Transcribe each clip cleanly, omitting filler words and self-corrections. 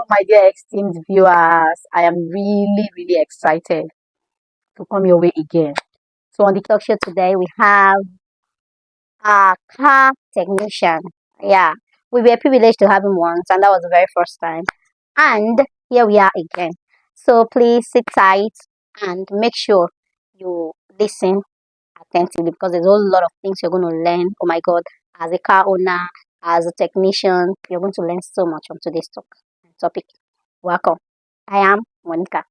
my dear esteemed viewers. I am really, really excited to come your way again. So, on the talk show today, we have a car technician. Yeah, we were privileged to have him once, and that was the very first time. And here we are again. So, please sit tight and make sure you listen attentively because there's a whole lot of things you're going to learn. Oh my God, as a car owner, as a technician, you're going to learn so much from today's topic. Welcome. I am Monica.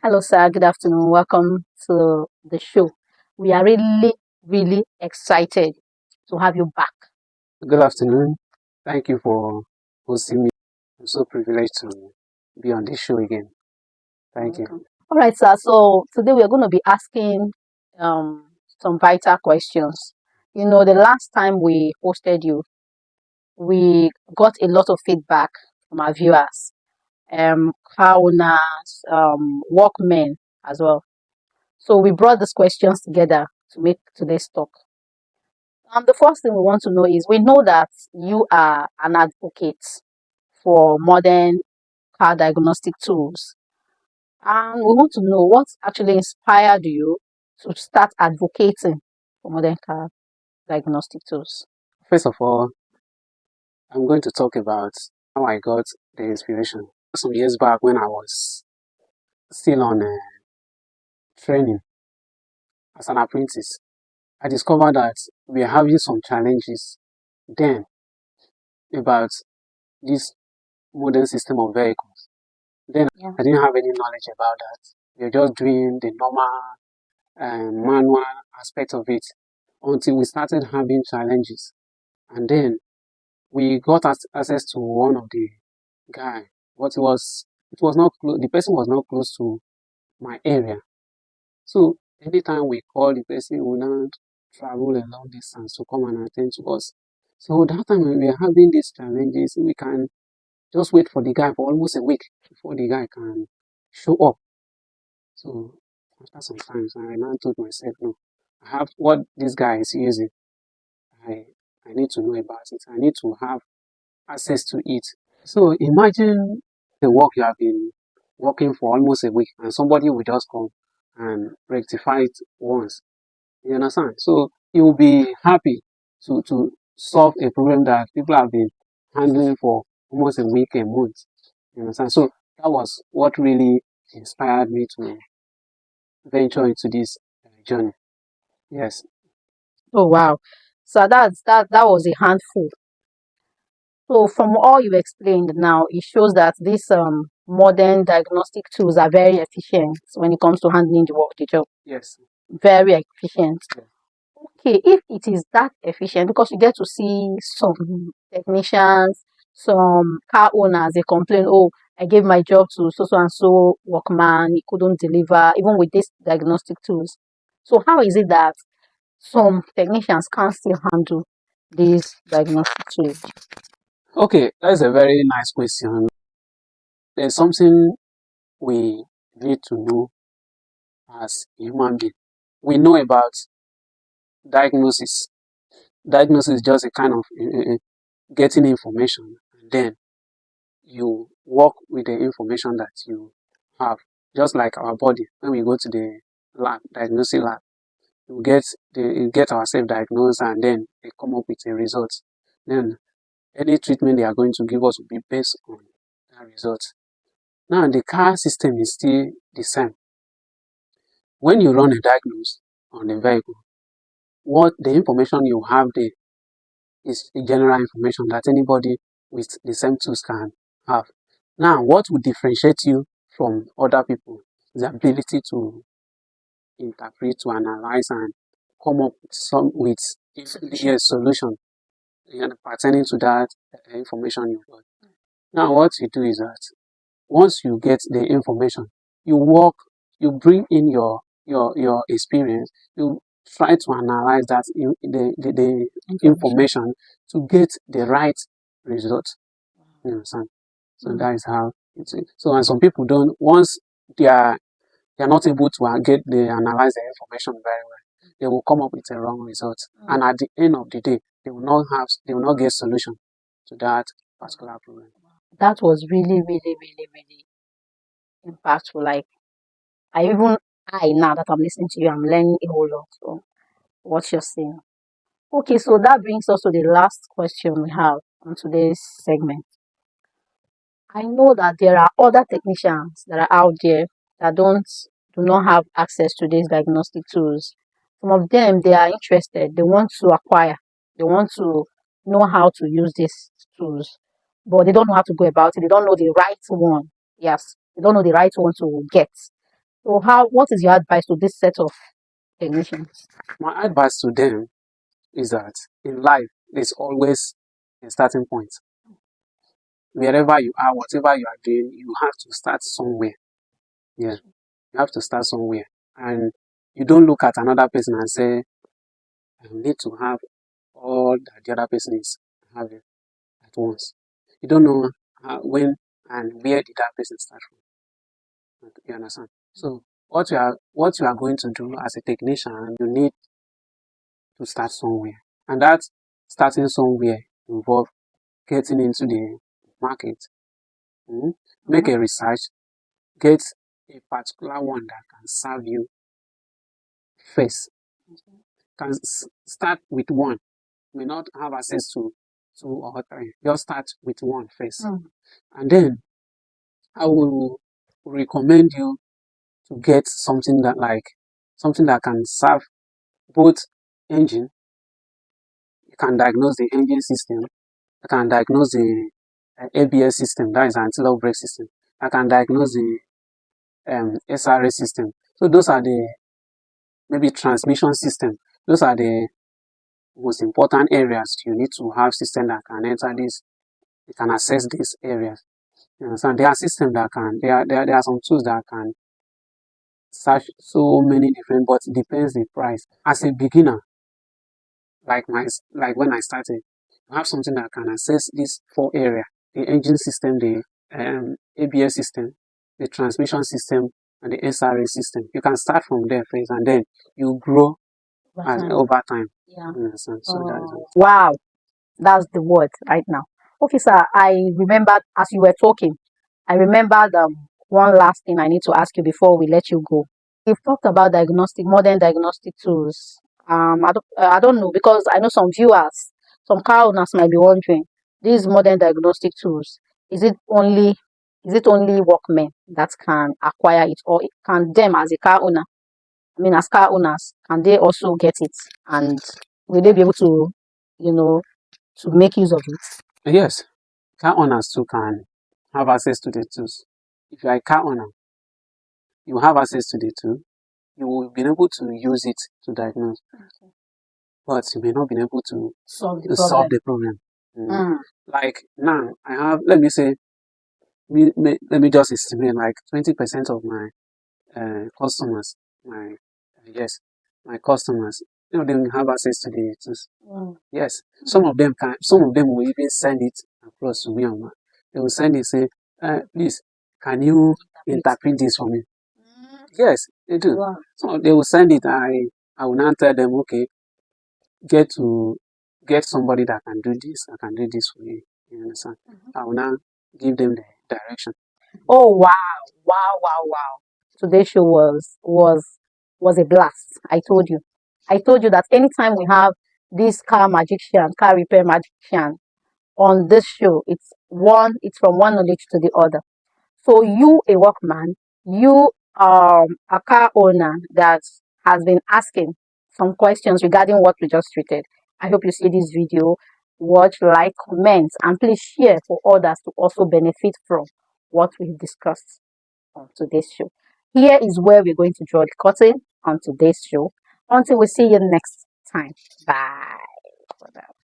Hello, sir. Good afternoon. Welcome to the show. We are really, really excited to have you back. Good afternoon. Thank you for hosting me. I'm so privileged to be on this show again. Thank you. All right, sir. So today we are going to be asking some vital questions. You know, the last time we hosted you, we got a lot of feedback from our viewers, car owners, workmen as well. So we brought these questions together to make today's talk. The first thing we want to know is we know that you are an advocate for modern car diagnostic tools. And we want to know what actually inspired you to start advocating for modern car diagnostic tools. First of all, I'm going to talk about how I got the inspiration. Some years back when I was still on training as an apprentice, I discovered that we are having some challenges then about this modern system of vehicles. Then I didn't have any knowledge about that. We were just doing the normal manual aspect of it until we started having challenges. And then we got access to one of the guy, but it was not the person was not close to my area. So anytime we call the person, we now travel a long distance to come and attend to us. So that time when we are having these challenges, we can just wait for the guy for almost a week before the guy can show up. So after some time, I now told myself, no, I have what this guy is using. I need to know about it. I need to have access to it. So imagine the work you have been working for almost a week and somebody will just come and rectify it once. You understand? So you will be happy to solve a problem that people have been handling for almost a week, a month. You understand? So that was what really inspired me to venture into this journey. Yes. Oh wow. So that was a handful. So from all you explained now, it shows that these modern diagnostic tools are very efficient when it comes to handling the job. Yes. Very efficient. Yes. Okay, if it is that efficient, because you get to see some technicians, some car owners, they complain, oh, I gave my job to so and so workman, he couldn't deliver, even with these diagnostic tools. So how is it that some technicians can't still handle these diagnostic tools? Okay, that's a very nice question. There's something we need to know as human beings. We know about diagnosis. Diagnosis is just a kind of getting information, and then you work with the information that you have. Just like our body, when we go to the lab, diagnostic lab, you get ourselves diagnosed, and then they come up with a result. Then any treatment they are going to give us will be based on that result. Now the car system is still the same. When you run a diagnosis on the vehicle, what the information you have there is the general information that anybody with the same tools can have. Now, what would differentiate you from other people is the ability to interpret, to analyze, and come up with a solution pertaining to that information you got. Now, what you do is that once you get the information, you bring in your experience, you try to analyze that the information to get the right result. You understand? So that is how it's. So and some people don't. Once they are not able to analyze the information very well, they will come up with a wrong result. And at the end of the day, they will not get solution to that particular problem. That was really, really, really, really impactful. Like I even I now that I'm listening to you, I'm learning a whole lot from what you're saying. Okay, so that brings us to the last question we have on today's segment. I know that there are other technicians that are out there that do not have access to these diagnostic tools. Some of them they are interested, they want to acquire, they want to know how to use these tools, but they don't know how to go about it. They don't know the right one. Yes, they don't know the right one to get. So how what is your advice to this set of technicians? My advice to them is that in life, there's always a starting point. Wherever you are, whatever you are doing, you have to start somewhere. Yeah, you have to start somewhere. And you don't look at another person and say, I need to have all that the other person is having at once. You don't know when and where did that person start from. You understand? So what you are going to do as a technician, you need to start somewhere. And that starting somewhere involve getting into the market, mm, make a research, get a particular one that can serve you first. Can start with one. You may not have access to two or three. Just start with one first. And then I will recommend you to get something that can serve both engine. You can diagnose the engine system. You can diagnose the ABS system, that is anti-lock brake system. I can diagnose the SRA system. So those are the maybe transmission system. Those are the most important areas you need to have system that can enter this. You can access these areas. You understand? There are systems that can. There are some tools that can search so many different, but it depends the price. As a beginner, like when I started, you have something that can access this four area: the engine system, the ABS system, the transmission system, and the SRA system. You can start from there first, and then you grow over time. Yeah. You understand? So that is it. Wow, that's the word right now. Okay, sir, I remembered as you were talking, I remembered one last thing I need to ask you before we let you go. We've talked about modern diagnostic tools. I don't know because I know some viewers, some car owners might be wondering, these modern diagnostic tools, is it only, is it only workmen that can acquire it, or can them as a car owner, I mean, as car owners, can they also get it, and will they be able to, you know, to make use of it? Yes, car owners too can have access to the tools. If you are a car owner, you have access to the tool. You will be able to use it to diagnose, but you may not be able to solve the problem. Like now, I have, let me say, let me just estimate like 20% of my customers, yes, my customers, they will have access to the tools. Yes, some of them will even send it across to me. They will send it, say, please, can you interpret this for me? Yes, they do. Wow. So they will send it. I will now tell them, okay, get to get somebody that can do this. I can do this for you. You understand? I will now give them the direction. Oh wow, wow, wow, wow. Today's show was a blast. I told you that anytime we have this car repair magician on this show, it's from one knowledge to the other. So you, a workman, you a car owner that has been asking some questions regarding what we just treated. I hope you see this video, watch, like, comment, and please share for others to also benefit from what we've discussed on today's show. Here is where we're going to draw the curtain on today's show. Until we see you next time. Bye.